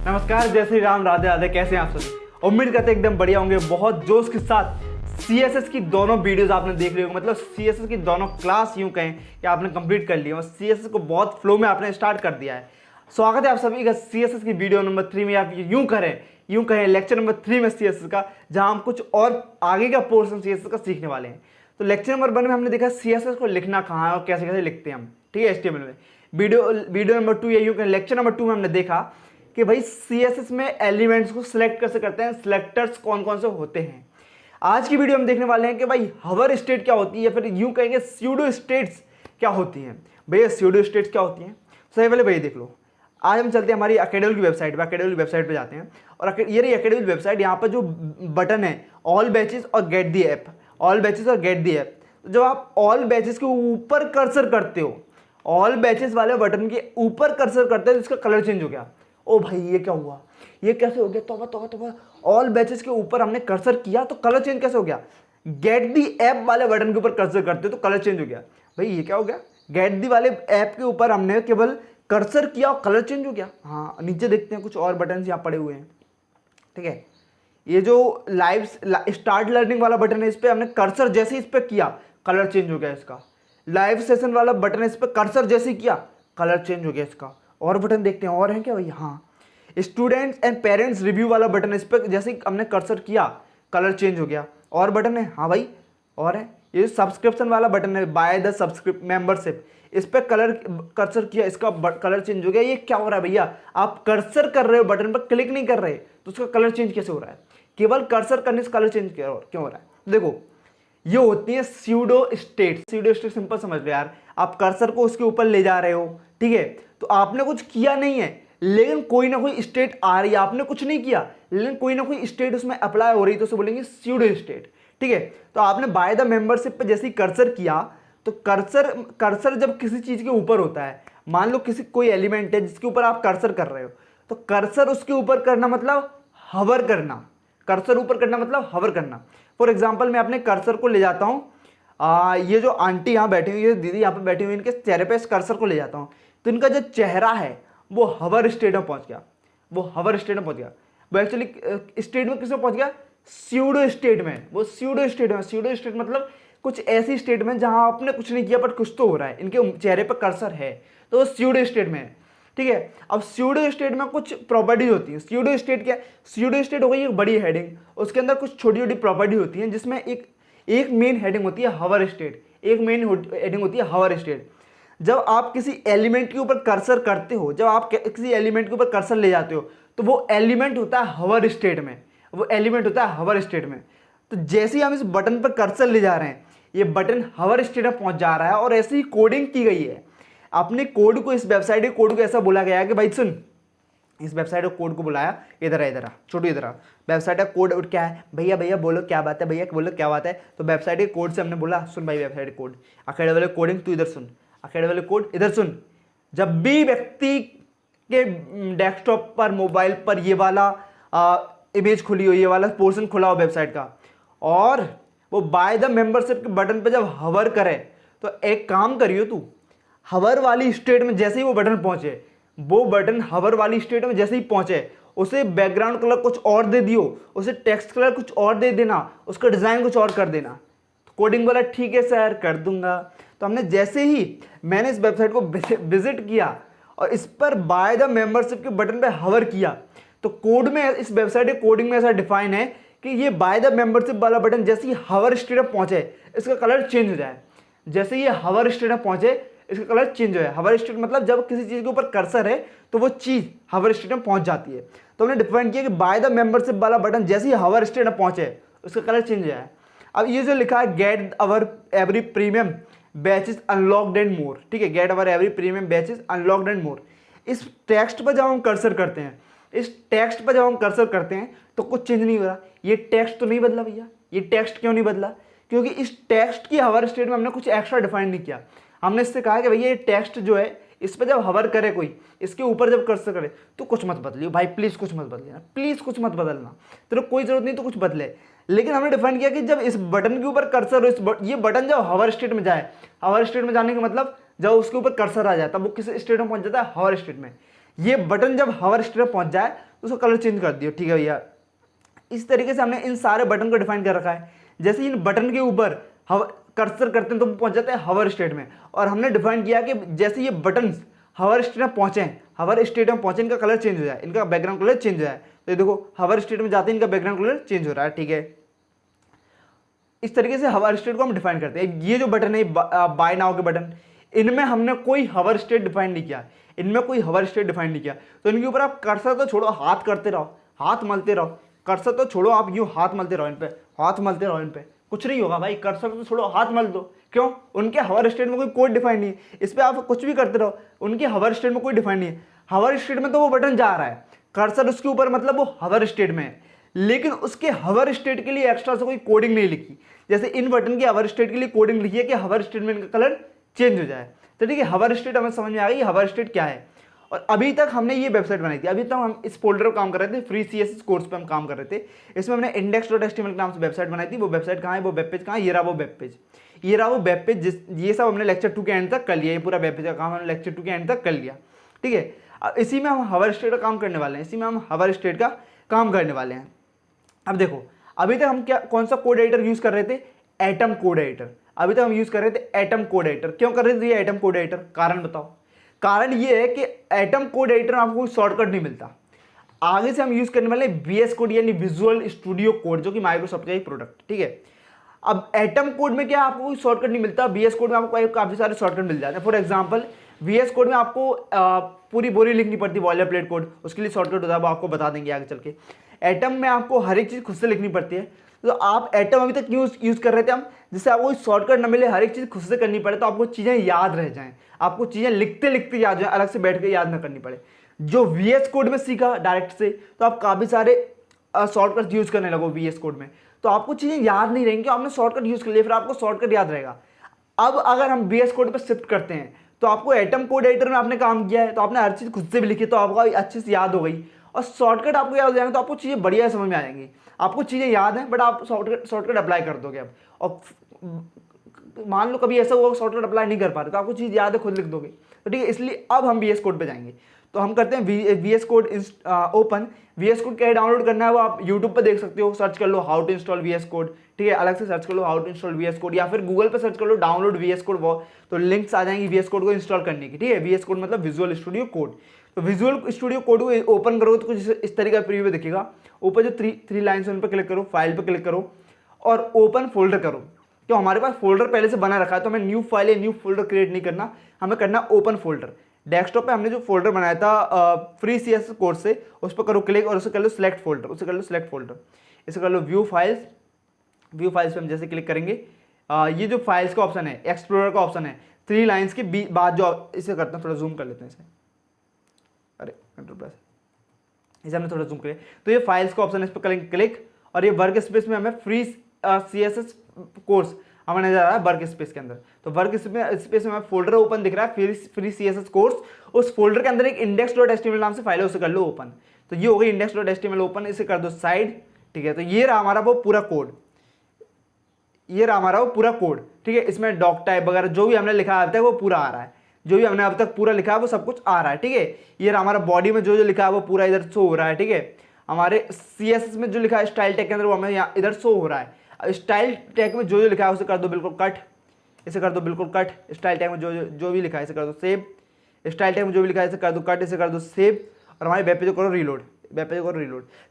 नमस्कार, जय श्री राम, राधे राधे। कैसे हैं आप सभी? उम्मीद करते हैं एकदम बढ़िया होंगे। बहुत जोश के साथ CSS की दोनों वीडियोस आपने देख ली होंगी, मतलब CSS की दोनों क्लास यूं कहें कि आपने कंप्लीट कर लिया और CSS को बहुत फ्लो में आपने स्टार्ट कर दिया है। स्वागत है आप सभी का CSS की वीडियो नंबर 3 में। आप यूं कहें लेक्चर नंबर 3 में CSS का, जहां हम कुछ और आगे का पोर्शन CSS का सीखने वाले हैं। तो लेक्चर नंबर 1 में हमने देखा CSS को लिखना कहाँ है और कैसे कैसे लिखते हैं हम, ठीक है, HTML में। वीडियो नंबर 2 या यूं कहें लेक्चर नंबर 2 में हमने देखा कि भाई CSS में एलिमेंट्स को सिलेक्ट कैसे करते हैं, सिलेक्टर्स कौन कौन से होते हैं। आज की वीडियो हम देखने वाले हैं कि भाई हवर स्टेट क्या होती है, फिर यूं कहेंगे स्यूडो स्टेट्स क्या होती हैं। भैया स्यूडो स्टेट्स क्या होती हैं, सबसे पहले भैया देख लो। आज हम चलते हैं हमारी अकेडमी की वेबसाइट पे, अकेडमी की वेबसाइट पे जाते हैं और ये रही अकेडमी की वेबसाइट। यहाँ पर जो बटन है ऑल बैचेस और get the app, all batches और गेट दी ऐप, जब आप ऑल बैचेस के ऊपर कर्सर करते हो, ऑल बैचेस वाले बटन के ऊपर कर्सर करते हो तो इसका कलर चेंज हो गया। ओ भाई ये क्या हुआ, ये कैसे हो गया? तौबा तौबा तौबा, ऑल बैचेस के ऊपर हमने कर्सर किया तो कलर चेंज कैसे हो गया? गेट दी ऐप वाले बटन के ऊपर कर्सर करते हो तो कलर चेंज हो गया। भाई ये क्या हो गया? गेट दी वाले ऐप के ऊपर हमने केवल कर्सर किया और कलर चेंज हो गया। हाँ, नीचे देखते हैं कुछ और बटन यहाँ पड़े हुए हैं, ठीक है। ये जो लाइव स्टार्ट लर्निंग वाला बटन है, इस पर हमने कर्सर जैसे इस पर किया कलर चेंज हो गया इसका। लाइव सेशन वाला बटन है, इस पर कर्सर जैसे ही किया कलर चेंज हो गया इसका। और बटन देखते हैं, और हैं क्या भाई? हाँ, स्टूडेंट्स एंड पेरेंट्स रिव्यू वाला बटन है, इस पर जैसे ही हमने कर्सर किया कलर चेंज हो गया। और बटन है, हाँ भाई और है। ये सब्सक्रिप्शन वाला बटन है, बाय द सब्सक्रिप्शन मेंबरशिप, इस पर कर्सर किया, इसका कलर चेंज हो गया। ये क्या हो रहा है भैया? आप कर्सर कर रहे हो, बटन पर क्लिक नहीं कर रहे तो उसका कलर चेंज कैसे हो रहा है? केवल कर्सर करने से कलर चेंज क्यों हो रहा है? देखो, ये होती है pseudo state. Pseudo state simple समझ लो यार, आप कर्सर को उसके ऊपर ले जा रहे हो, ठीक है, तो आपने कुछ किया नहीं है लेकिन कोई ना कोई स्टेट आ रही है। आपने कुछ नहीं किया लेकिन कोई ना कोई स्टेट उसमें अप्लाई हो रही है, तो उसे बोलेंगे स्यूडो स्टेट, ठीक है। तो आपने बाय द मेंबरशिप पे जैसे ही कर्सर किया तो कर्सर जब किसी चीज के ऊपर होता है, मान लो कोई एलिमेंट है जिसके ऊपर आप कर्सर कर रहे हो, तो कर्सर उसके ऊपर करना मतलब हवर करना। कर्सर ऊपर करना मतलब हवर करना। फॉर एग्जाम्पल मैं अपने कर्सर को ले जाता हूँ, ये जो आंटी यहाँ बैठी हुई है, दीदी यहाँ पे बैठी हुई, इनके चेहरे पे इस कर्सर को ले जाता हूँ तो इनका जो चेहरा है वो हवर स्टेट में पहुंच गया। वो हवर स्टेट में पहुंच गया। वो एक्चुअली स्टेट में किसमें पहुंच गया? स्यूडो स्टेट में। वो स्यूडो स्टेट में, स्यूडो स्टेट मतलब कुछ ऐसी स्टेट में जहां आपने कुछ नहीं किया बट कुछ तो हो रहा है, इनके चेहरे पर कर्सर है, तो वो स्यूडो स्टेट में है, ठीक है। अब स्यूडो स्टेट में कुछ प्रॉपर्टीज होती है। स्यूडो स्टेट क्या? स्यूडो स्टेट हो गई एक बड़ी हेडिंग, उसके अंदर कुछ छोटी छोटी प्रॉपर्टी होती हैं, जिसमें एक मेन हेडिंग होती है हवर स्टेट, एक मेन हेडिंग होती है हवर स्टेट। जब आप किसी एलिमेंट के ऊपर कर्सर करते हो, जब आप किसी एलिमेंट के ऊपर कर्सर ले जाते हो तो वो एलिमेंट होता है हवर स्टेट में, वो एलिमेंट होता है हवर स्टेट में। तो जैसे ही हम इस बटन पर कर्सर ले जा रहे हैं, ये बटन हवर स्टेट में पहुंच जा रहा है और ऐसी ही कोडिंग की गई है। अपने कोड को, इस वेबसाइट के कोड को ऐसा बोला गया है कि भाई सुन, इस वेबसाइट के कोड को बुलाया, इधर आ छोटू, इधर आ। वेबसाइट का कोड क्या है? भैया भैया बोलो क्या बात है, भैया बोलो क्या बात है। तो वेबसाइट के कोड से हमने बोला सुन भाई, वेबसाइट कोड अकेडमी वाले कोडिंग तू इधर सुन, अकेडमी वाले कोड इधर सुन। जब भी व्यक्ति के डेस्कटॉप पर, मोबाइल पर ये वाला इमेज खुली हो, ये वाला पोर्शन खुला हो वेबसाइट का, और वो बाय द मेंबरशिप के बटन पे जब हवर करे, तो एक काम करियो तू, हवर वाली स्टेट में जैसे ही वो बटन पहुंचे, वो बटन हवर वाली स्टेट में जैसे ही पहुंचे, उसे बैकग्राउंड कलर कुछ और दे दियो, उसे टेक्स्ट कलर कुछ और दे देना, उसका डिजाइन कुछ और कर देना। तो कोडिंग वाला ठीक है सर कर दूंगा। तो हमने जैसे ही मैंने इस वेबसाइट को विजिट किया और इस पर बाय द मेंबरशिप के बटन पे हवर किया, तो कोड में, इस वेबसाइट के कोडिंग में ऐसा डिफाइन है कि ये बाय द मेंबरशिप वाला बटन जैसे ही हवर स्टेट में पहुंचे इसका कलर चेंज हो जाए। जैसे ये हवर स्टेट में पहुंचे इसका कलर चेंज हो जाए। हवर स्टेट मतलब जब किसी चीज के ऊपर कर्सर है तो वो चीज हवर स्टेट में पहुंच जाती है। तो हमने डिफाइन किया कि बाय द मेंबरशिप वाला बटन जैसे ही हवर स्टेट में पहुंचे उसका कलर चेंज हो जाए। अब ये जो लिखा है get our every premium batches unlocked and more, ठीक है, get our every premium batches unlocked and more, इस टेक्स्ट पर जब हम कर्सर करते हैं, इस टेक्स्ट पर जब हम कर्सर करते हैं तो कुछ चेंज नहीं हो रहा। ये टेक्स्ट तो नहीं बदला भैया। ये टेक्स्ट क्यों नहीं बदला? क्योंकि इस टेक्स्ट की हवर स्टेट में हमने कुछ एक्स्ट्रा डिफाइन नहीं किया। हमने इससे कहा कि भैया ये टेक्स्ट जो है, इस पर जब हवर करे कोई, इसके ऊपर जब कर्सर करे तो कुछ मत बदलिए भाई, प्लीज कुछ मत बदलिए, प्लीज कुछ मत बदलना, तेरे कोई जरूरत नहीं तो कुछ बदले। लेकिन हमने डिफाइन किया कि जब इस बटन के ऊपर कर्सर हो, ये बटन जब हवर स्टेट में जाए, हवर स्टेट में जाने का मतलब जब उसके ऊपर कर्सर आ जाए तब वो किस स्टेट में पहुंच जाता है? हवर स्टेट में। ये बटन जब हवर स्टेट में पहुंच जाए तो उसका कलर चेंज कर दियो, ठीक है भैया। इस तरीके से हमने इन सारे बटन को डिफाइन कर रखा है। जैसे इन बटन के ऊपर कर्सर करते हैं तो पहुंच जाते हैं हवर स्टेट में, और हमने डिफाइन किया कि जैसे ये बटन हवर स्टेट में पहुंचे, इनका कलर चेंज हो जाए, इनका बैकग्राउंड कलर चेंज हो जाए। तो ये देखो हवर स्टेट में जाते हैं इनका बैकग्राउंड कलर चेंज हो रहा है, ठीक है। इस तरीके से हवर स्टेट को हम डिफाइन करते हैं। ये जो बटन है बाय नाउ के बटन, इनमें हमने कोई हवर स्टेट डिफाइन नहीं किया, तो इनके ऊपर आप कर्सर तो छोड़ो, हाथ करते रहो, हाथ मलते रहो, कर्सर तो छोड़ो, आप यूं हाथ मलते रहो इन पे, कुछ नहीं होगा भाई। कर्सर तो छोड़ो, हाथ मल दो। क्यों? उनके हवर स्टेट में कोई कोड डिफाइन नहीं है, इस पर आप कुछ भी करते रहो, उनके हवर स्टेट में कोई डिफाइन नहीं है। हवर स्टेट में तो वो बटन जा रहा है, कर्सर उसके ऊपर, मतलब वो हवर स्टेट में है, लेकिन उसके हवर स्टेट के लिए एक्स्ट्रा से कोई कोडिंग नहीं लिखी। जैसे इन बटन की हवर स्टेट के लिए कोडिंग लिखी है कि हवर स्टेट में इनका कलर चेंज हो जाए। तो ठीक है, हवर स्टेट हमें समझ में आ गई, हवर स्टेट क्या है। और अभी तक हमने ये वेबसाइट बनाई थी, अभी तक हम इस फोल्डर पर काम कर रहे थे, फ्री CSS कोर्स पे हम काम कर रहे थे। इसमें हमने index.html के नाम से वेबसाइट बनाई थी। वो वेबसाइट कहाँ है, वो वेब पेज कहाँ है, ये रहा वो वेब पेज, ये सब हमने लेक्चर 2 के एंड तक कर लिया। ये पूरा वेब पेज का काम हमने लेक्चर 2 के एंड तक कर लिया, ठीक है। अब इसी में हम हवर स्टेट का काम करने वाले हैं, अब देखो, अभी तक हम कौन सा कोड एडिटर यूज कर रहे थे, एटम कोड एडिटर। अभी तक हम यूज कर रहे थे एटम कोड एडिटर। क्यों कर रहे थे ये एटम कोड एडिटर, कारण बताओ। कारण ये है कि एटम कोड एडिटर में आपको कोई शॉर्टकट नहीं मिलता। आगे से हम यूज करने वाले VS कोड यानी विजुअल स्टूडियो कोड, जो कि माइक्रोसॉफ्ट का एक प्रोडक्ट, ठीक है। अब एटम कोड में क्या आपको कोई शॉर्टकट नहीं मिलता, VS कोड में आपको काफी सारे शॉर्टकट मिल जाते हैं। फॉर एग्जांपल VS कोड में आपको पूरी बोरी लिखनी पड़ती है, बॉयलर प्लेट कोड, उसके लिए शॉर्टकट होता है, वो आपको बता देंगे आगे चल के। एटम में आपको हर एक चीज खुद से लिखनी पड़ती है। तो आप एटम अभी तक यूज कर रहे थे हम, जिससे आपको कोई शॉर्टकट न मिले, हर एक चीज खुद से करनी पड़े, तो आपको चीजें याद रह जाएं, आपको चीजें लिखते लिखते याद जाए, अलग से बैठ के याद ना करनी पड़े। जो VS कोड में सीखा डायरेक्ट से, तो आप काफी सारे शॉर्टकट यूज करने लगो VS कोड में, तो आपको चीजें याद नहीं रहेंगी, आपने शॉर्टकट यूज कर लिया, फिर आपको शॉर्टकट याद रहेगा। अब अगर हम VS कोड पर शिफ्ट करते हैं, तो आपको एटम कोड एडिटर में आपने काम किया है, तो आपने हर चीज खुद से भी लिखी, तो आपको अच्छे से याद हो गई, और शॉर्टकट आपको याद हो जाएंगे, तो आपको चीजें बढ़िया समझ में आ जाएंगी। आपको चीजें याद हैं, बट आप शॉर्टकट अप्लाई कर दोगे अब। और मान लो कभी ऐसा हुआ शॉर्टकट अप्लाई नहीं कर पा रहे, तो आपको चीज याद है, खुद लिख दोगे। तो ठीक है, इसलिए अब हम VS कोड पे जाएंगे। तो हम करते हैं VS code open. VS code क्या डाउनलोड करना है वो आप यूट्यूब पे देख सकते हो, सर्च कर लो how to install VS code, ठीक है। अलग से सर्च कर लो how to install VS code, या फिर गूगल पे सर्च कर लो डाउनलोड VS कोड, वो तो लिंक्स आ जाएंगी VS कोड को इंस्टॉल करने की, ठीक है। VS कोड मतलब विजुअल स्टूडियो कोड। तो विजुअल स्टूडियो कोड को ओपन करो तो कुछ इस तरीके का प्रीव्यू दिखेगा। ऊपर जो थ्री लाइन्स है उन पर क्लिक करो, फाइल पर क्लिक करो और ओपन फोल्डर करो। तो हमारे पास फोल्डर पहले से बना रखा है, तो हमें न्यू फाइल या न्यू फोल्डर क्रिएट नहीं करना, हमें करना ओपन फोल्डर। डेस्कटॉप पे हमने जो फोल्डर बनाया था फ्री CSS कोर्स से, उस पर करो क्लिक और उसे कर लो सिलेक्ट फोल्डर, इसे कर लो व्यू फाइल्स पे हम जैसे क्लिक करेंगे, ये जो फाइल्स का ऑप्शन है, एक्सप्लोरर का ऑप्शन है, 3 लाइन्स के बाद जो, इसे करते हैं थोड़ा जूम कर लेते हैं इसे, अरे कंट्रोल प्लस, इसे हमने थोड़ा जूम किया। तो ये फाइल्स का ऑप्शन है, इस पर करेंगे क्लिक, और ये वर्क स्पेस में हमें फ्री CSS कोर्स हमें नजर आ रहा है वर्क स्पेस के अंदर। तो वर्क स्पेस में हमें फोल्डर ओपन दिख रहा है, फ्री CSS कोर्स। उस फोल्डर के अंदर एक index.html नाम से फाइल है, उसे कर लो ओपन। तो ये हो गई index.html ओपन, इसे कर दो साइड, ठीक है। तो ये रहा हमारा वो पूरा कोड, ठीक है। इसमें डॉक टाइप वगैरह जो भी हमने लिखा है अब तक वो पूरा आ रहा है, जो भी हमने अब तक पूरा लिखा है वो सब कुछ आ रहा है, ठीक है। ये रहा हमारा बॉडी में जो लिखा है वो पूरा इधर शो हो रहा है, ठीक है। हमारे CSS में जो लिखा है स्टाइल टैग के अंदर वो हमें यहाँ इधर शो हो रहा है। स्टाइल टैग में जो लिखा है उसे कर दो बिल्कुल कट, इसे कर दो बिल्कुल कट। स्टाइल टैग में जो भी लिखा है इसे कर दो सेव, स्टाइल टैग में जो भी लिखा है इसे कर दो कट, इसे कर दो सेव। और हमारे वेब पेज को करो रीलोड,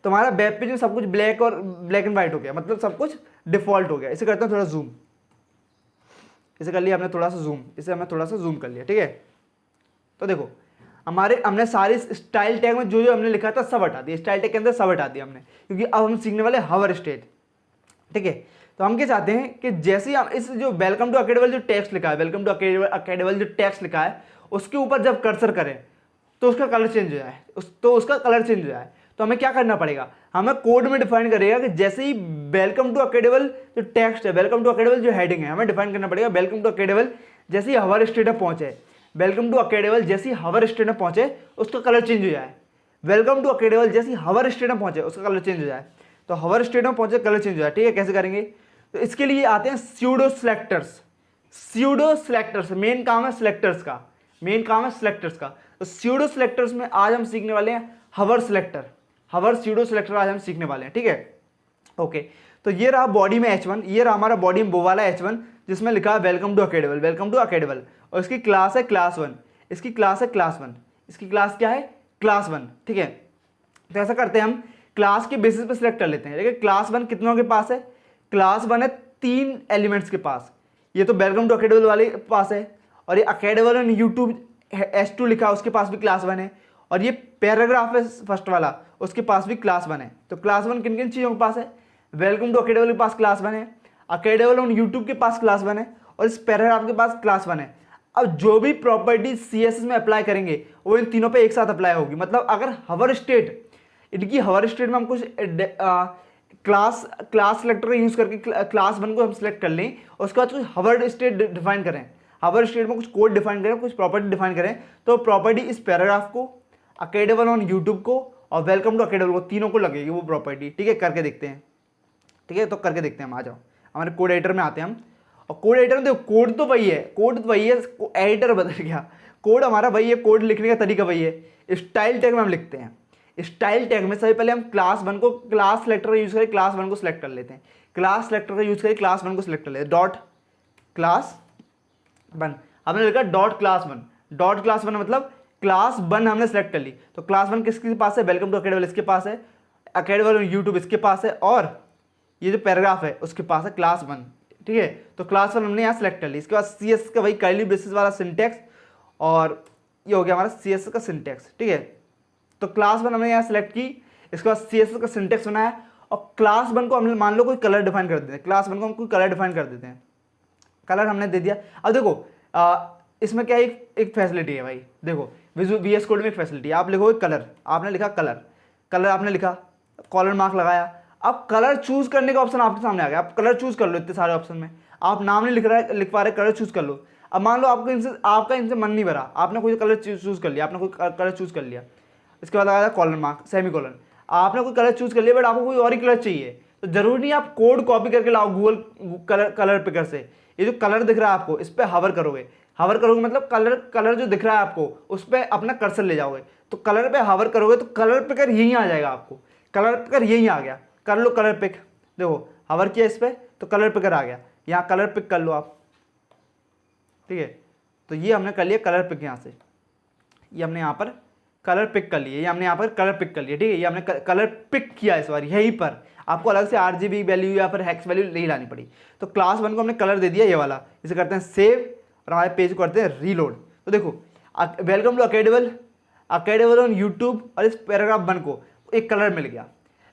तो हमारा वेब पेज में सब कुछ ब्लैक एंड व्हाइट हो गया, मतलब सब कुछ डिफॉल्ट हो गया। इसे करते हैं थोड़ा जूम, इसे कर लिया हमने थोड़ा सा जूम, इसे हमने थोड़ा सा जूम कर लिया, ठीक है। तो देखो हमने सारी स्टाइल टैग में जो हमने लिखा था सब हटा दिया, स्टाइल टैग के अंदर सब हटा दिया हमने, क्योंकि अब हम सीखने वाले हवर स्टेट, ठीक है। तो हम क्या चाहते हैं कि जैसे ही हम इस जो वेलकम टू अकेडमी जो टेक्स्ट लिखा है, वेलकम टू अकेडमी जो टेक्स्ट लिखा है, उसके ऊपर जब कर्सर करें तो उसका कलर चेंज हो जाए, तो हमें क्या करना पड़ेगा, हमें कोड में डिफाइन करेगा कि जैसे ही वेलकम टू अकेडमी जो टेक्स्ट है, वेलकम टू अकेडमी जो हेडिंग है, हमें डिफाइन करना पड़ेगा वेलकम टू अकेडमी जैसे ही हवर स्टेट में पहुंचे, वेलकम टू अकेडमी जैसे ही हवर स्टेट में पहुंचे उसका कलर चेंज हो जाए, वेलकम टू अकेडमी जैसे ही हवर स्टेट में पहुंचे उसका कलर चेंज हो जाए। तो हवर स्टेट में पहुंचे कलर चेंज हो जाए, ठीक है। कैसे करेंगे, तो इसके लिए आते हैं स्यूडो सिलेक्टर्स। मेन काम है सिलेक्टर्स का। तो स्यूडो सिलेक्टर्स में आज हम सीखने वाले हैं हवर हवर सीडो सिलेक्टर आज हम सीखने वाले हैं, ठीक है। ओके, तो ये रहा बॉडी में H1, ये रहा हमारा बॉडी में वो वाला H1 जिसमें लिखा है वेलकम टू अकेडेबल, वेलकम टू अकेडेबल, और इसकी क्लास है क्लास 1, इसकी क्लास है क्लास 1, इसकी क्लास क्या है क्लास 1, ठीक है। तो ऐसा करते हैं हम क्लास के बेसिस पे सिलेक्ट कर लेते हैं। देखिए क्लास 1 कितनों के पास है, क्लास 1 है 3 एलिमेंट्स के पास, ये तो वेलकम टू अकेडेबल वाले के पास है, और ये अकेडेबल एंड यूट्यूब H2 लिखा है उसके पास भी क्लास 1 है, और ये पैराग्राफ है फर्स्ट वाला उसके पास भी क्लास 1 है। तो क्लास 1 किन किन चीज़ों के पास है, वेलकम टू अकेडेबल के पास क्लास 1 है, अकेडेबल ऑन यूट्यूब के पास क्लास 1 है, और इस पैराग्राफ के पास क्लास 1 है। अब जो भी प्रॉपर्टी CSS में अप्लाई करेंगे वो इन तीनों पे एक साथ अप्लाई होगी। मतलब अगर हवर स्टेट, इनकी हवर स्टेट में हम कुछ क्लास सेलेक्टर का यूज़ करके क्लास 1 को हम सिलेक्ट कर लें, और उसके बाद कुछ हवर स्टेट डिफाइन करें, हवर स्टेट में कुछ कोड डिफाइन करें, कुछ प्रॉपर्टी डिफाइन करें, तो प्रॉपर्टी इस पैराग्राफ को, अकेडेबल ऑन यूट्यूब को और वेलकम टू अकेडेबल को, तीनों को लगेगी वो प्रॉपर्टी, ठीक है। करके देखते हैं, ठीक है, तो करके देखते हैं हम। आ जाओ हमारे कोड एडिटर में आते हैं हम, और कोड एडिटर में देखो कोड तो वही है, कोड तो वही है, एडिटर बदल गया, कोड हमारा वही है, कोड लिखने का तरीका वही है। स्टाइल टैग में हम लिखते हैं, स्टाइल टैग में सबसे पहले हम क्लास 1 को, क्लास सेलेक्टर का यूज़ करके क्लास 1 को सिलेक्ट कर लेते हैं, क्लास सेलेक्टर का यूज़ करके क्लास 1 को सिलेक्ट कर लेते हैं, डॉट क्लास 1, हमने लिखा डॉट क्लास 1, डॉट क्लास 1 मतलब क्लास 1 हमने सेलेक्ट कर ली। तो क्लास 1 किसके पास है, वेलकम टू अकेडेबल इसके पास है, अकेडेबल यूट्यूब इसके पास है, और ये जो पैराग्राफ है उसके पास है क्लास 1, ठीक है। तो क्लास 1 हमने यहाँ सेलेक्ट कर ली। इसके बाद CSS का वही कर्ली ब्रेसेस वाला सिंटैक्स, और ये हो गया हमारा CSS का सिंटैक्स, ठीक है। तो क्लास 1 हमने यहाँ सेलेक्ट की, इसके बाद CSS का सिंटैक्स बनाया, और क्लास 1 को हमने मान लो कोई कलर डिफाइन कर देते हैं, क्लास 1 को हम कोई कलर डिफाइन कर देते हैं, कलर हमने दे दिया। अब देखो इसमें क्या एक फैसिलिटी है भाई, देखो VS कोड में एक फैसिलिटी है, आप लिखोगे कलर, आपने लिखा कलर, कलर आपने लिखा, कॉलर मार्क लगाया, अब कलर चूज करने का ऑप्शन आपके सामने आ गया, आप कलर चूज कर लो। इतने सारे ऑप्शन में आप नाम नहीं लिख पा रहे, कलर चूज कर लो। अब मान लो आपका इनसे मन नहीं भरा, आपने कोई कलर चूज कर लिया, आपने कोई कलर चूज कर लिया, इसके बाद आया कॉलर मार्क, सेमी कॉलर, आपने कोई कलर चूज कर लिया, बट आपको कोई और ही कलर चाहिए, तो जरूरी नहीं आप कोड कॉपी करके लाओ गूगल कलर पिकर से। ये जो कलर दिख रहा है आपको, इस पर हवर करोगे, हवर करोगे मतलब कलर जो दिख रहा है आपको उस पर अपना कर्सर ले जाओगे, तो कलर पे हवर करोगे तो कलर पिकर यहीं आ जाएगा, आपको कलर पिकर यहीं आ गया, कर लो कलर पिक, देखो हवर किया इस पर तो कलर पिकर आ गया, यहाँ कलर पिक कर लो आप, ठीक है। तो ये हमने कर लिया कलर पिक, यहाँ से ये हमने यहाँ पर कलर पिक कर लिए, ये हमने यहाँ पर कलर पिक कर लिया, ठीक है। ये हमने कलर पिक किया इस बार, यहीं पर आपको अलग से RGB वैल्यू या फिर हेक्स वैल्यू नहीं लानी पड़ी। तो क्लास 1 को हमने कलर दे दिया ये वाला, इसे करते हैं सेव, और हमारे पेज को करते हैं रीलोड। तो देखो वेलकम टू अकेडेबल, अकेडेबल ऑन यूट्यूब, और इस पैराग्राफ 1 को एक कलर मिल गया,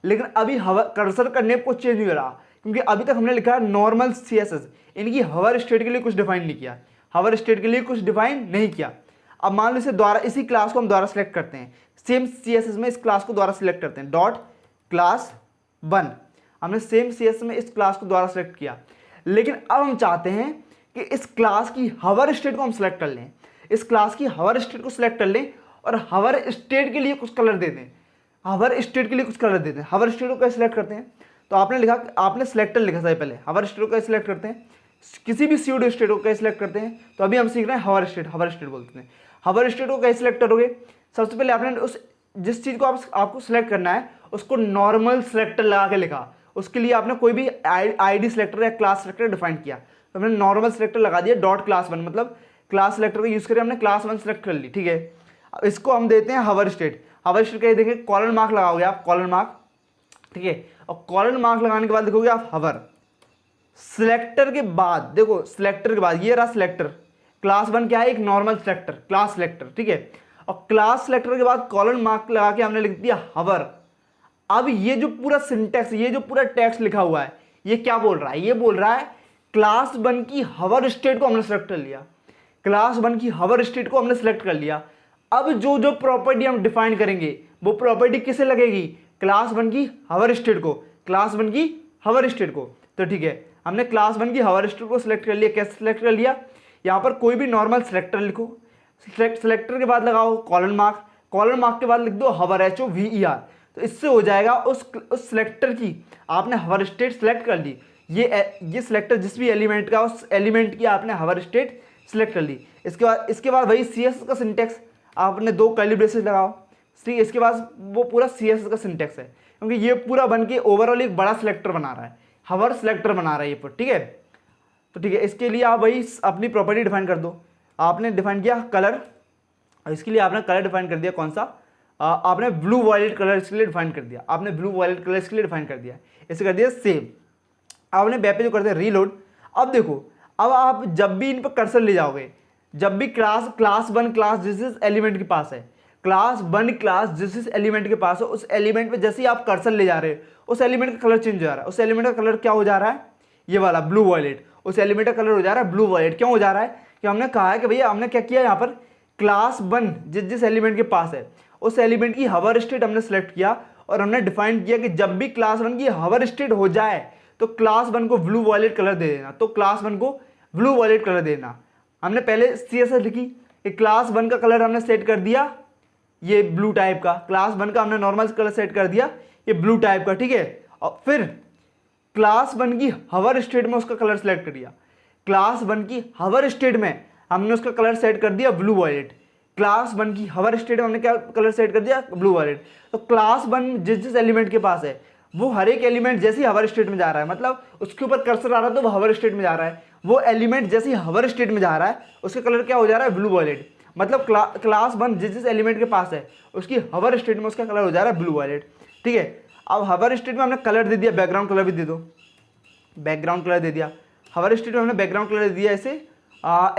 लेकिन अभी हवर कर्सर का नेम कुछ चेंज नहीं हो रहा, क्योंकि अभी तक हमने लिखा है नॉर्मल CSS, इनकी हवर स्टेट के लिए कुछ डिफाइन नहीं किया, हवर स्टेट के लिए कुछ डिफाइन नहीं किया। अब मान लो इसे द्वारा, इसी क्लास को हम द्वारा सेलेक्ट करते हैं, सेम CSS में इस क्लास को द्वारा सेलेक्ट करते हैं, डॉट क्लास 1, हमने सेम CSS में इस क्लास को द्वारा सेलेक्ट किया, लेकिन अब हम चाहते हैं कि इस क्लास की हवर स्टेट को हम सेलेक्ट कर लें, इस क्लास की हवर स्टेट को सिलेक्ट कर लें, और हवर स्टेट के लिए कुछ कलर दे दें, हवर स्टेट के लिए कुछ कलर देते हैं। हवर स्टेट को कैसे सिलेक्ट करते हैं, तो आपने लिखा, आपने सिलेक्टर लिखा था पहले, हवर स्टेट को कैसे सिलेक्ट करते हैं, किसी भी स्यूडो स्टेट को कैसे सिलेक्ट करते हैं, तो अभी हम सीख रहे हैं हवर स्टेट बोलते हैं। हवर स्टेट को कैसे सिलेक्ट करोगे, सबसे पहले आपने उस जिस चीज़ को आपको सिलेक्ट करना है उसको नॉर्मल सेलेक्टर लगा के लिखा, उसके लिए आपने कोई भी ID सेलेक्टर या क्लास सेलेक्टर डिफाइन किया, तो हमने नॉर्मल सेलेक्टर लगा दिया, डॉट क्लास 1 मतलब क्लास सेलेक्टर का यूज़ करके हमने क्लास 1 सेलेक्ट कर ली, ठीक है। अब इसको हम देते हैं हवर स्टेट, हवर स्टेट का देखेंगे कॉलर मार्क लगाओगे आप, कॉलर मार्क, ठीक है, और कॉलर मार्क लगाने के बाद देखोगे आप हवर सिलेक्टर के बाद, देखो सिलेक्टर के बाद ये रहा सिलेक्टर, क्लास 1 क्या है, एक नॉर्मल सेलेक्टर, क्लास सेलेक्टर, ठीक है, और क्लास सेलेक्टर के बाद कॉलर मार्क लगा के हमने लिख दिया हवर। अब ये जो पूरा सिंटैक्स, ये जो पूरा टेक्स्ट लिखा हुआ है, ये क्या बोल रहा है, ये बोल रहा है क्लास 1 की हवर स्टेट को हमने सेलेक्ट कर लिया, क्लास 1 की हवर स्टेट को हमने सेलेक्ट कर लिया। अब जो जो प्रॉपर्टी हम डिफाइन करेंगे वो प्रॉपर्टी किसे लगेगी, क्लास 1 की हवर स्टेट को, क्लास 1 की हवर स्टेट को। तो ठीक है, हमने क्लास 1 की हवर स्टेट को सिलेक्ट कर लिया। कैसे सिलेक्ट कर लिया, यहाँ पर कोई भी नॉर्मल सिलेक्टर लिखो, सिलेक्टर के बाद लगाओ कॉलर मार्क, कॉलर मार्क के बाद लिख दो हवर HOVER, तो इससे हो जाएगा उस सिलेक्टर की आपने हवर स्टेट सेलेक्ट कर ली। ये सिलेक्टर जिस भी एलिमेंट का, उस एलिमेंट की आपने हवर स्टेट सेलेक्ट कर ली। इसके बाद वही CSS का सिंटेक्स, आपने 2 कर्ली ब्रेसेस लगाओ, ठीक है, इसके पास वो पूरा CSS का सिंटेक्स है, क्योंकि ये पूरा बन के ओवरऑल एक बड़ा सिलेक्टर बना रहा है, हवर सिलेक्टर बना रहा है ये पर, ठीक है। तो ठीक है, इसके लिए आप वही अपनी प्रॉपर्टी डिफाइन कर दो। आपने डिफाइन किया कलर, इसके लिए आपने कलर डिफाइन कर दिया कौन सा, आपने ब्लू वायलेट कलर इसके लिए डिफाइन कर दिया, आपने ब्लू वायलेट कलर इसके लिए डिफाइन कर दिया, इसे कर दिया सेव। आपने वेब पे जो करते हैं रीलोड। अब देखो, अब आप जब भी इन पर कर्सर ले जाओगे, जब भी क्लास वन क्लास जिस एलिमेंट के पास है, क्लास वन क्लास जिस एलिमेंट के पास है, उस एलिमेंट पे जैसे ही आप कर्सर ले जा रहे हैं उस एलिमेंट का कलर चेंज हो जा रहा है। उस एलिमेंट का कलर क्या हो जा रहा है, ये वाला ब्लू वायलेट, उस एलिमेंट का कलर हो जा रहा है ब्लू वायलेट। क्यों हो जा रहा है कि हमने कहा है कि भैया हमने क्या किया यहाँ पर, क्लास वन जिस एलिमेंट के पास है उस एलिमेंट की हवर स्टेट हमने सेलेक्ट किया और हमने डिफाइन किया कि जब भी क्लास वन की हवर स्टेट हो जाए तो क्लास वन को ब्लू वायलेट कलर दे देना, तो क्लास वन को ब्लू वायलेट कलर देना। हमने पहले CSS लिखी, क्लास वन का कलर हमने सेट कर दिया ये ब्लू टाइप का, क्लास वन का हमने नॉर्मल कलर सेट कर दिया ये ब्लू टाइप का, ठीक है। और फिर क्लास वन की हवर स्टेट में उसका कलर सेलेक्ट कर दिया, क्लास वन की हवर स्टेट में हमने उसका कलर सेट कर दिया ब्लू वायलेट, क्लास वन की हवर स्टेट में हमने क्या कलर सेट कर दिया, ब्लू वायलेट। तो क्लास वन जिस एलिमेंट के पास है वो हर एक एलिमेंट जैसे ही हवर स्टेट में जा रहा है, मतलब उसके ऊपर कर्सर आ रहा है तो वो हवर स्टेट में जा रहा है, वो एलिमेंट जैसे ही हवर स्टेट में जा रहा है उसका कलर क्या हो जा रहा है, ब्लू वायलेट। मतलब क्लास वन जिस एलिमेंट के पास है उसकी हवर स्टेट में उसका कलर हो जा रहा है ब्लू वायलेट, ठीक है। अब हवर स्टेट में हमने कलर दे दिया, बैकग्राउंड कलर भी दे दो, बैकग्राउंड कलर दे दिया। हवर स्टेट में हमने बैकग्राउंड कलर दे दिया ऐसे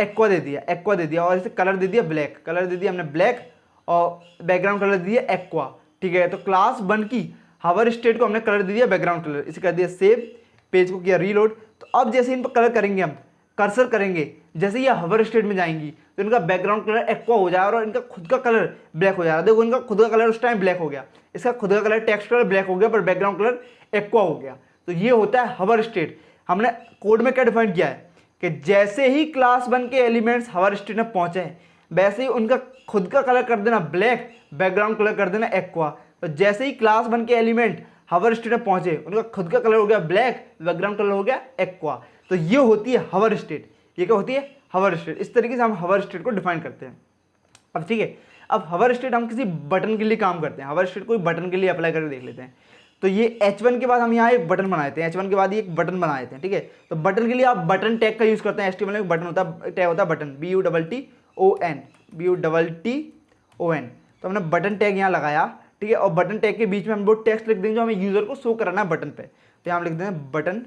एक्वा दे दिया और ऐसे कलर दे दिया ब्लैक, कलर दे दिया हमने ब्लैक और बैकग्राउंड कलर दे दिया एक्वा, ठीक है। तो क्लास वन की हवर स्टेट को हमने कलर दे दिया बैकग्राउंड कलर, इसे कर दिया सेव, पेज को किया रीलोड। तो अब जैसे इन पर कलर करेंगे हम, कर्सर करेंगे, जैसे ये हवर स्टेट में जाएंगी तो इनका बैकग्राउंड कलर एक्वा हो जाएगा और इनका खुद का कलर ब्लैक हो जाएगा। देखो इनका खुद का कलर उस टाइम ब्लैक हो गया, इसका खुद का कलर टेक्स्ट कलर ब्लैक हो गया पर बैकग्राउंड कलर एक्वा हो गया। तो ये होता है हवर स्टेट। हमने कोड में क्या डिफाइन किया है कि जैसे ही क्लास वन के एलिमेंट्स हवर स्टेट में पहुंचे वैसे ही उनका खुद का कलर कर देना ब्लैक, बैकग्राउंड कलर कर देना एक्वा। तो जैसे ही क्लास वन के एलिमेंट हवर स्टेट में पहुंचे उनका खुद का कलर हो गया ब्लैक, बैकग्राउंड कलर हो गया एक्वा। तो ये होती है हवर स्टेट। ये क्या होती है, हवर स्टेट। इस तरीके से हम हवर स्टेट को डिफाइन करते हैं। अब ठीक है, अब हवर स्टेट हम किसी बटन के लिए काम करते हैं, हवर स्टेट कोई बटन के लिए अप्लाई करके देख लेते हैं। तो ये H1 के बाद हम यहाँ एक बटन बनाए थे, H1 के बाद ये एक बटन बनाए थे, ठीक है। तो बटन के लिए आप बटन टैग का यूज करते हैं, HTML में बटन होता है, टैग होता है बटन, BUTTON। तो हमने बटन टैग यहाँ लगाया, ठीक है। और बटन टैग के बीच में हम वो टेक्स्ट लिख देंगे जो हमें यूजर को शो कराना है बटन पे। तो यहाँ हम लिख देंगे बटन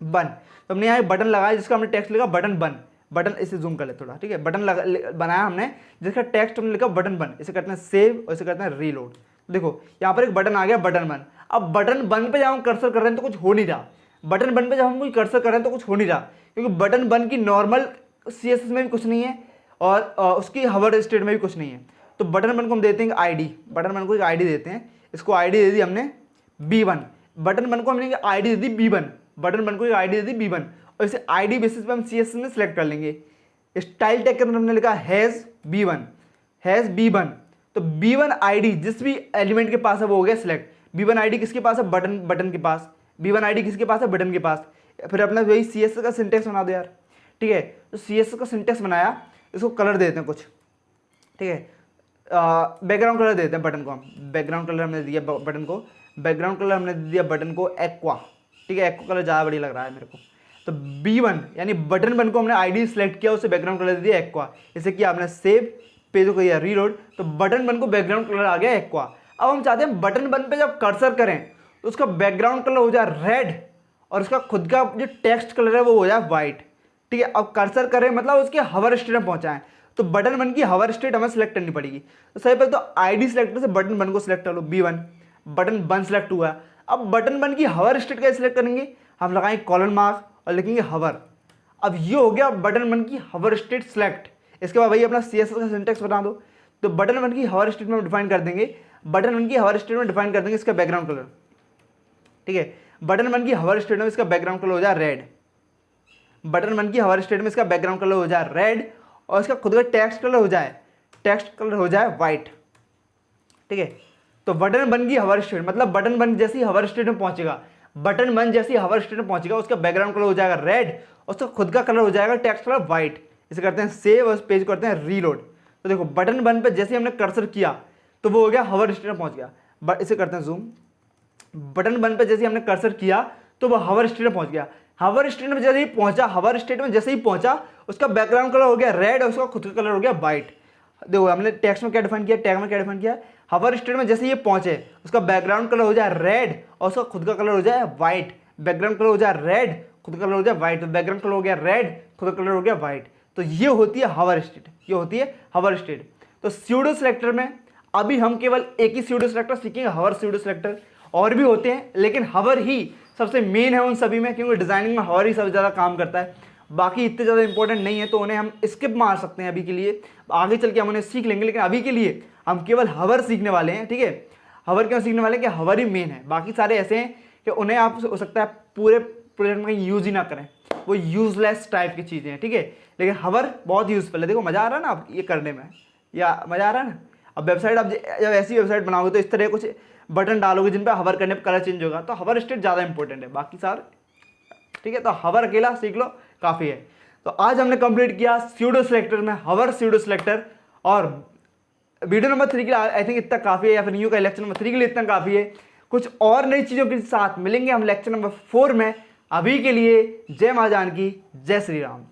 बन। तो हमने यहाँ बटन लगाया जिसका हमने टेक्स्ट लिखा बटन बन, बटन इसे जूम कर ले थोड़ा, ठीक है। बटन बनाया हमने जिसका टेक्स्ट हमने लिखा बटन बन, इसे करते हैं सेव और इसे करते हैं रीलोड। देखो यहाँ पर एक बटन आ गया बटन बन। अब बटन बन पे जब हम कर्सर कर रहे हैं तो कुछ हो नहीं रहा, बटन बन पे जब हम कोई कर्सर कर रहे हैं तो कुछ हो नहीं रहा, क्योंकि बटन बन की नॉर्मल CSS में भी कुछ नहीं है और उसकी हवर स्टेट में भी कुछ नहीं है। तो बटन बन को हम देते हैं ID, बटन बन को एक ID देते हैं, इसको ID दे दी हमने B1, बटन बन को हमने ID दे दी B1, बटन बन को एक ID दे दी B1 और इसे ID बेसिस पे हम CSS में सेलेक्ट कर लेंगे। स्टाइल टैग के अंदर हमने लिखा हैज़ B1। तो B1 ID जिस भी एलिमेंट के पास है वो हो गया सिलेक्ट। B1 ID किसके पास है, बटन के पास। B1 ID किसके पास है, बटन के पास। फिर अपना वही CSS का सिंटेक्स बना दो यार, ठीक है। तो CSS का सिंटेक्स बनाया, इसको कलर देते हैं कुछ, ठीक है। बैकग्राउंड कलर देते हैं बटन को हम, बैकग्राउंड कलर हमने दिया बटन को, बैकग्राउंड कलर हमने दिया बटन को एक्वा, ठीक है। एक्वा कलर ज़्यादा बढ़िया लग रहा है मेरे को। तो B1 यानी बटन बन को हमने ID सेलेक्ट किया, उससे बैकग्राउंड कलर दे दिया एक्वा, इसे किया हमने सेव, पेज को किया रीलोड। तो बटन बन को बैकग्राउंड कलर आ गया एक्वा। अब हम चाहते हैं बटन बन पे जब कर्सर करें तो उसका बैकग्राउंड कलर हो जाए रेड और उसका खुद का जो टेक्स्ट कलर है वो हो जाए वाइट, ठीक है। अब कर्सर करें मतलब उसके हवर स्टेट में पहुंचाएं, तो बटन बन की हवर स्टेट हमें सेलेक्ट करनी पड़ेगी। तो सबसे पहले तो ID सेलेक्टर से बटन बन को सिलेक्ट कर लो, B1, बटन बन सेलेक्ट हुआ। अब बटन बन की हवर स्टेट कैसे सिलेक्ट करेंगे, हम लगाएंगे कॉलन मार्क और लिखेंगे हवर। अब ये हो गया बटन बन की हवर स्टेट सेलेक्ट। इसके बाद भाई अपना CSS का सिंटेक्स बना दो। तो बटन बन की हवर स्टेट में डिफाइन कर देंगे, बटन बन की हवर स्टेट में डिफाइन कर देंगे इसका बैकग्राउंड कलर, ठीक है। बटन बन की हवर स्टेट में इसका बैकग्राउंड कलर हो जाए रेड, बटन बन की हवर स्टेट में इसका बैकग्राउंड कलर हो जाए रेड और इसका खुद का टेक्स्ट कलर हो जाए वाइट, ठीक है। तो बटन बन की हवर स्टेट मतलब बटन बन जैसी हवर स्टेट में पहुंचेगा, बटन बन जैसी हवर स्टेट में पहुंचेगा उसका बैकग्राउंड कलर हो जाएगा रेड और उसका खुद का कलर हो जाएगा टेक्स्ट कलर वाइट। इसे करते हैं सेव और पेज करते हैं रीलोड। तो देखो बटन 1 पे जैसे ही हमने कर्सर किया तो वो हो गया हवर स्टेट में पहुंच गया। इसे करते हैं जूम। बटन 1 पे जैसे ही हमने कर्सर किया तो वो हवर स्टेट में पहुंच गया। हवर स्टेट में जैसे ही पहुंचा, हवर स्टेट में जैसे ही पहुंचा उसका बैकग्राउंड कलर हो गया रेड और उसका खुद का कलर हो गया व्हाइट। देखो हमने टेक्स्ट में क्या डिफाइन किया, टैग में क्या डिफाइन किया, हवर स्टेट में जैसे ये पहुंचे उसका बैकग्राउंड कलर हो जाए रेड और उसका खुद का कलर हो जाए व्हाइट। बैकग्राउंड कलर हो जाए रेड, खुद का कलर हो जाए व्हाइट। तो बैकग्राउंड कलर हो गया रेड, खुद का कलर हो गया व्हाइट। तो ये होती है हवर स्टेट, ये होती है हवर स्टेट। तो स्यूडो सिलेक्टर में अभी हम केवल एक ही स्यूडो सिलेक्टर सीखेंगे, हवर स्यूडो सिलेक्टर। और भी होते हैं लेकिन हवर ही सबसे मेन है उन सभी में, क्योंकि डिजाइनिंग में हवर ही सबसे ज़्यादा काम करता है। बाकी इतने ज़्यादा इंपॉर्टेंट नहीं है तो उन्हें हम स्किप मार सकते हैं अभी के लिए, आगे चल के हम उन्हें सीख लेंगे। लेकिन अभी के लिए हम केवल हवर सीखने वाले हैं, ठीक है। हवर क्यों सीखने वाले हैं कि हवर ही मेन है, बाकी सारे ऐसे हैं कि उन्हें आप हो सकता है पूरे प्रोजेक्ट में यूज़ ही ना करें, वो यूजलेस टाइप की चीज़ें हैं, ठीक है। लेकिन हवर बहुत यूजफुल है। देखो मज़ा आ रहा है ना आप ये करने में, या मज़ा आ रहा है ना। अब वेबसाइट आप जब ऐसी वेबसाइट बनाओगे तो इस तरह कुछ बटन डालोगे जिन पर हवर करने पर कलर चेंज होगा, तो हवर स्टेट ज़्यादा इंपॉर्टेंट है, बाकी सारे ठीक है। तो हवर अकेला सीख लो काफ़ी है। तो आज हमने कंप्लीट किया स्यूडो सिलेक्टर में हवर स्यूडो सिलेक्टर। और वीडियो नंबर 3 के लिए आई थिंक इतना काफ़ी है, या फिर न्यू का लेक्चर नंबर 3 के लिए इतना काफ़ी है। कुछ और नई चीज़ों के साथ मिलेंगे हम लेक्चर नंबर 4 में। अभी के लिए जय मां जानकी, जय श्री राम।